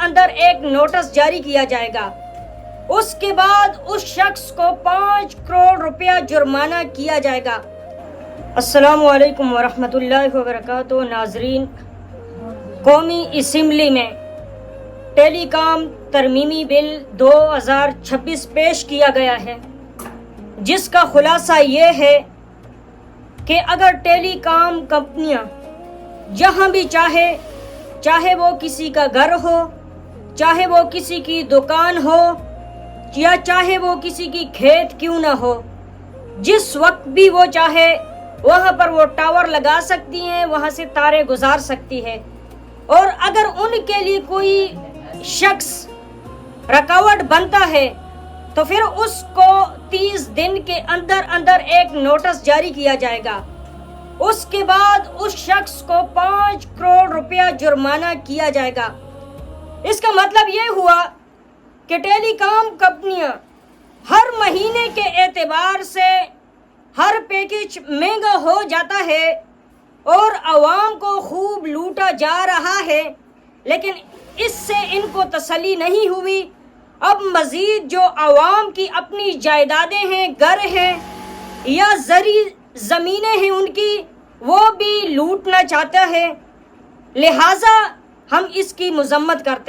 اندر ایک نوٹس جاری کیا جائے گا۔ اس کے بعد اس شخص کو 5 کروڑ روپیہ جرمانہ کیا جائے گا۔ السلام علیکم ورحمۃ اللہ وبرکاتہ۔ ناظرین، قومی اسمبلی میں ٹیلی کام ترمیمی بل 2026 پیش کیا گیا ہے، جس کا خلاصہ یہ ہے کہ اگر ٹیلی کام کمپنیاں جہاں بھی چاہے وہ کسی کا گھر ہو، چاہے وہ کسی کی دکان ہو، یا چاہے وہ کسی کی کھیت کیوں نہ ہو، جس وقت بھی وہ چاہے وہاں پر وہ ٹاور لگا سکتی ہیں، وہاں سے تاریں گزار سکتی ہے۔ اور اگر ان کے لیے کوئی شخص رکاوٹ بنتا ہے تو پھر اس کو 30 دن کے اندر ایک نوٹس جاری کیا جائے گا۔ اس کے بعد اس شخص کو 5 کروڑ روپیہ جرمانہ کیا جائے گا۔ اس کا مطلب یہ ہوا کہ ٹیلی کام کمپنیاں ہر مہینے کے اعتبار سے ہر پیکج مہنگا ہو جاتا ہے اور عوام کو خوب لوٹا جا رہا ہے، لیکن اس سے ان کو تسلی نہیں ہوئی۔ اب مزید جو عوام کی اپنی جائیدادیں ہیں، گھر ہیں یا زرعی زمینیں ہیں، ان کی وہ بھی لوٹنا چاہتا ہے، لہٰذا ہم اس کی مذمت کرتے ہیں۔